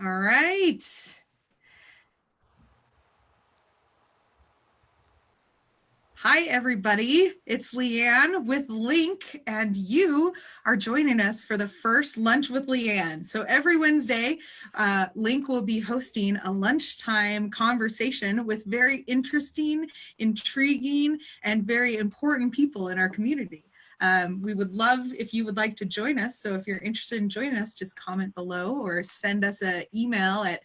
All right. Hi, everybody. It's LeAnn with Link, and you are joining us for the first Lunch with LeAnn. So every Wednesday, Link will be hosting a lunchtime conversation with very interesting, intriguing, and very important people in our community. We would love if you would like to join us. So if you're interested in joining us, just comment below or send us an email at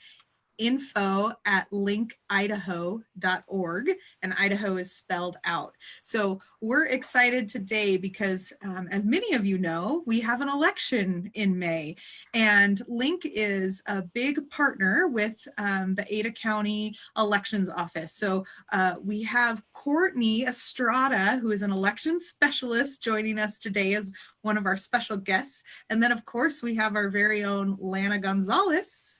info@linkidaho.org, and Idaho is spelled out. So we're excited today because as many of you know, we have an election in May, and Link is a big partner with the Ada County Elections Office. So we have Courtney Estrada, who is an election specialist, joining us today as one of our special guests. And then of course we have our very own Lana Gonzalez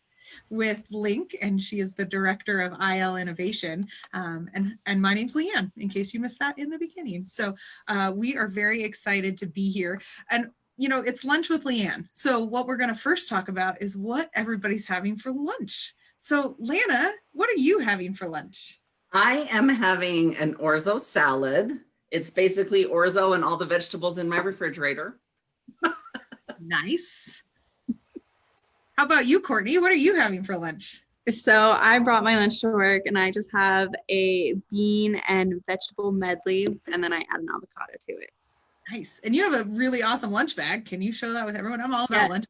with Link, and she is the director of IL Innovation. And my name's LeAnn, in case you missed that in the beginning. So we are very excited to be here. And you know, it's Lunch with LeAnn. So what we're going to first talk about is what everybody's having for lunch. So Lana, what are you having for lunch? I am having an orzo salad. It's basically orzo and all the vegetables in my refrigerator. Nice. How about you, Courtney? What are you having for lunch? So I brought my lunch to work, and I just have a bean and vegetable medley, and then I add an avocado to it. Nice. And you have a really awesome lunch bag. Can you show that with everyone? I'm all about lunch.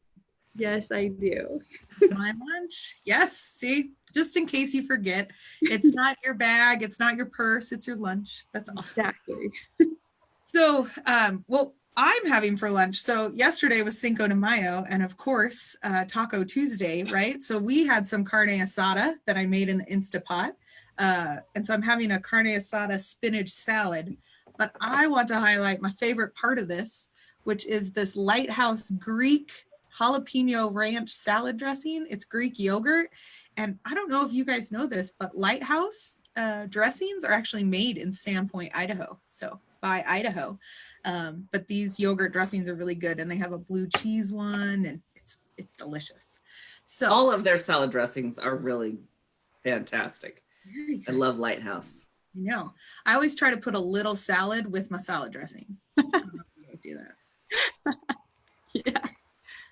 Yes, I do. My lunch. Yes. See, just in case you forget, it's not your bag. It's not your purse. It's your lunch. That's awesome. Exactly. So, well, I'm having for lunch. So yesterday was Cinco de Mayo, and of course, Taco Tuesday, right? So we had some carne asada that I made in the Instapot. And so I'm having a carne asada spinach salad. But I want to highlight my favorite part of this, which is this Lighthouse Greek jalapeno ranch salad dressing. It's Greek yogurt. And I don't know if you guys know this, but Lighthouse dressings are actually made in Sandpoint, Idaho. So by Idaho. But these yogurt dressings are really good, and they have a blue cheese one, and it's delicious. So all of their salad dressings are really fantastic. I love Lighthouse. I know. I always try to put a little salad with my salad dressing. I don't know if you guys do that. Yeah.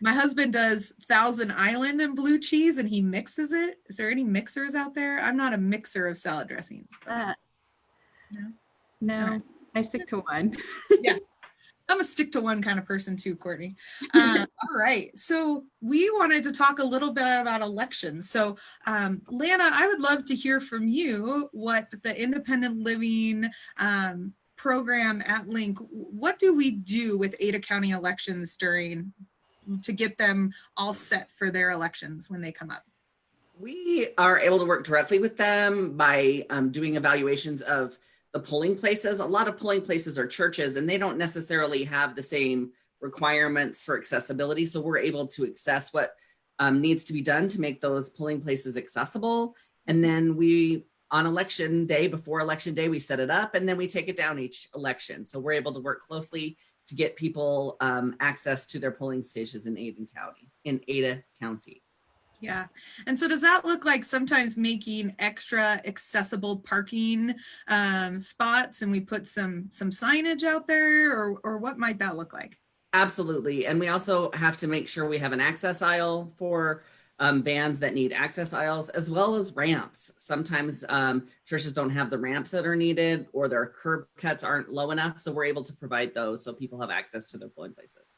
My husband does Thousand Island and blue cheese, and he mixes it. Is there any mixers out there? I'm not a mixer of salad dressings. No. Right. I stick to one. Yeah, I'm a stick to one kind of person too, Courtney. All right, so we wanted to talk a little bit about elections. So Lana, I would love to hear from you what the independent living program at Link, what do we do with Ada County elections to get them all set for their elections when they come up? We are able to work directly with them by doing evaluations of the polling places. A lot of polling places are churches, and they don't necessarily have the same requirements for accessibility. So we're able to assess what needs to be done to make those polling places accessible. And then on election day, before election day, we set it up, and then we take it down each election. So we're able to work closely to get people access to their polling stations in Ada County. Yeah. And so does that look like sometimes making extra accessible parking spots, and we put some signage out there, or what might that look like? Absolutely. And we also have to make sure we have an access aisle for vans that need access aisles, as well as ramps. Sometimes churches don't have the ramps that are needed, or their curb cuts aren't low enough. So we're able to provide those so people have access to their polling places.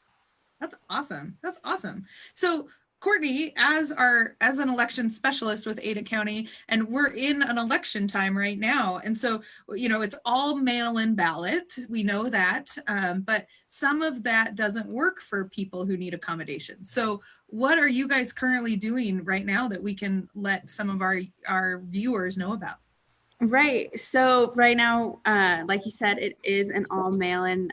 That's awesome. That's awesome. So Courtney, as an election specialist with Ada County, and we're in an election time right now. And so, you know, it's all mail-in ballot. We know that, but some of that doesn't work for people who need accommodations. So what are you guys currently doing right now that we can let some of our viewers know about? Right. So right now, like you said, it is an all mail-in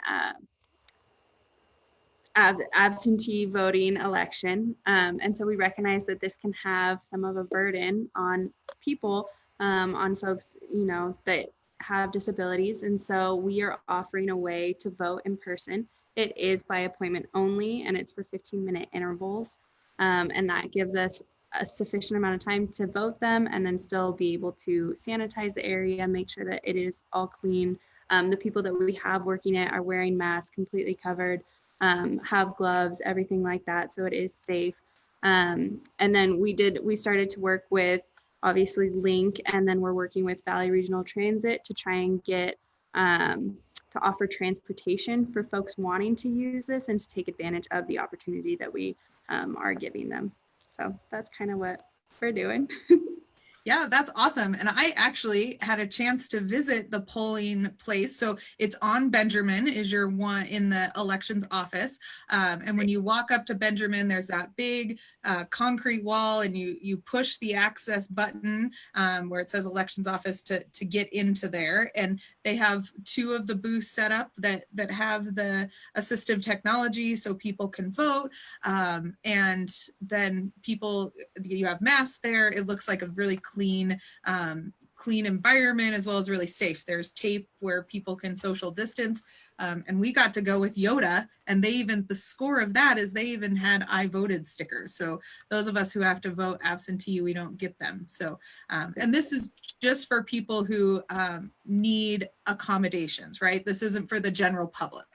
absentee voting election. And so we recognize that this can have some of a burden on people, on folks, you know, that have disabilities. And so we are offering a way to vote in person. It is by appointment only, and it's for 15-minute intervals. And that gives us a sufficient amount of time to vote them and then still be able to sanitize the area, make sure that it is all clean. The people that we have working it are wearing masks, completely covered, have gloves, everything like that. So it is safe. And then we started to work with obviously Link, and then we're working with Valley Regional Transit to try and get to offer transportation for folks wanting to use this and to take advantage of the opportunity that we are giving them. So that's kind of what we're doing. Yeah, that's awesome. And I actually had a chance to visit the polling place. So it's on Benjamin is your one in the elections office. And when you walk up to Benjamin, there's that big concrete wall and you push the access button where it says elections office to get into there. And they have 2 of the booths set up that have the assistive technology so people can vote. And then you have masks there. It looks like a really clean environment as well as really safe. There's tape where people can social distance. And we got to go with Yoda, and the score of that is they even had I voted stickers. So those of us who have to vote absentee, we don't get them. So, and this is just for people who need accommodations, right? This isn't for the general public.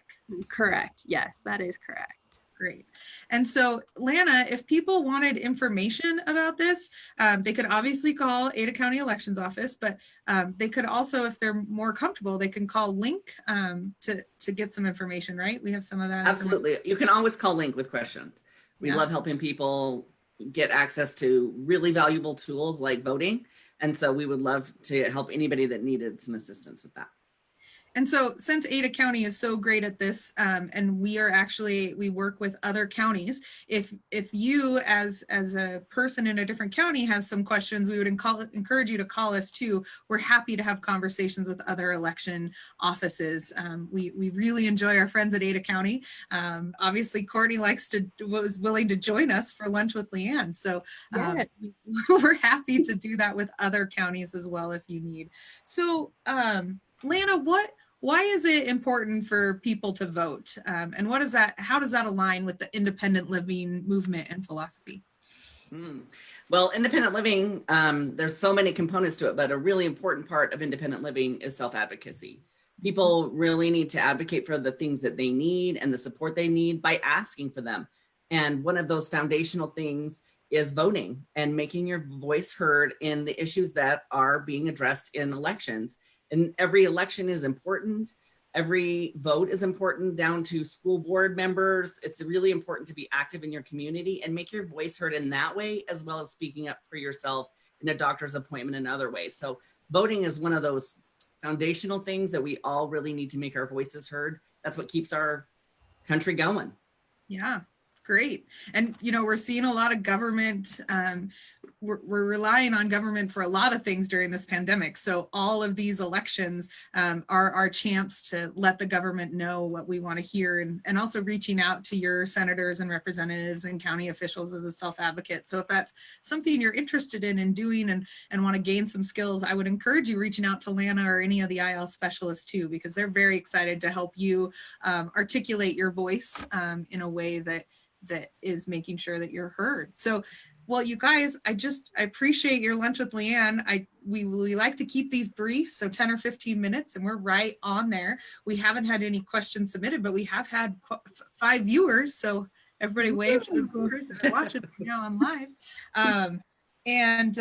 Correct. Yes, that is correct. Great. And so, Lana, if people wanted information about this, they could obviously call Ada County Elections Office, but they could also, if they're more comfortable, they can call Link to get some information, right? We have some of that. Absolutely. You can always call Link with questions. We love helping people get access to really valuable tools like voting. And so we would love to help anybody that needed some assistance with that. And so since Ada County is so great at this, and we work with other counties, if you as a person in a different county have some questions, we would encourage you to call us too. We're happy to have conversations with other election offices. We really enjoy our friends at Ada County. Obviously Courtney was willing to join us for lunch with LeAnn. So we're happy to do that with other counties as well if you need. So Lana, why is it important for people to vote? And how does that align with the independent living movement and philosophy? Well, independent living, there's so many components to it, but a really important part of independent living is self-advocacy. People really need to advocate for the things that they need and the support they need by asking for them. And one of those foundational things is voting and making your voice heard in the issues that are being addressed in elections. And every election is important. Every vote is important, down to school board members. It's really important to be active in your community and make your voice heard in that way, as well as speaking up for yourself in a doctor's appointment and other ways. So voting is one of those foundational things that we all really need to make our voices heard. That's what keeps our country going. Yeah. Great. And, we're seeing a lot of government, we're relying on government for a lot of things during this pandemic. So all of these elections are our chance to let the government know what we want to hear, and also reaching out to your senators and representatives and county officials as a self-advocate. So if that's something you're interested in doing and want to gain some skills, I would encourage you reaching out to Lana or any of the IL specialists too, because they're very excited to help you articulate your voice in a way that is making sure that you're heard. So, well, you guys, I appreciate your lunch with LeAnn. We like to keep these brief, so 10 or 15 minutes, and we're right on there. We haven't had any questions submitted, but we have had 5 viewers. So everybody wave to the viewers that are watching on live. And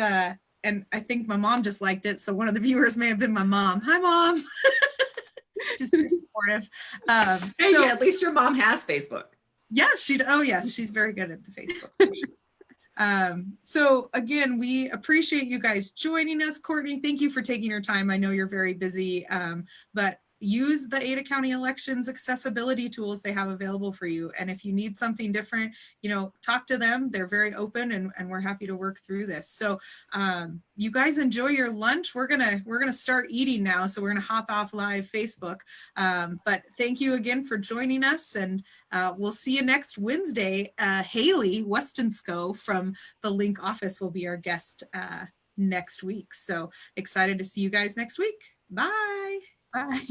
I think my mom just liked it. So one of the viewers may have been my mom. Hi, Mom. Just supportive. Hey, at least your mom has Facebook. Yes, she's very good at the Facebook. So again, we appreciate you guys joining us. Courtney, thank you for taking your time. I know you're very busy, but use the Ada County elections accessibility tools they have available for you. And if you need something different, talk to them. They're very open, and we're happy to work through this. So you guys enjoy your lunch. We're gonna start eating now. So we're gonna hop off live Facebook. But thank you again for joining us, and we'll see you next Wednesday. Haley Westonsko from the Link office will be our guest next week. So excited to see you guys next week. Bye. Bye.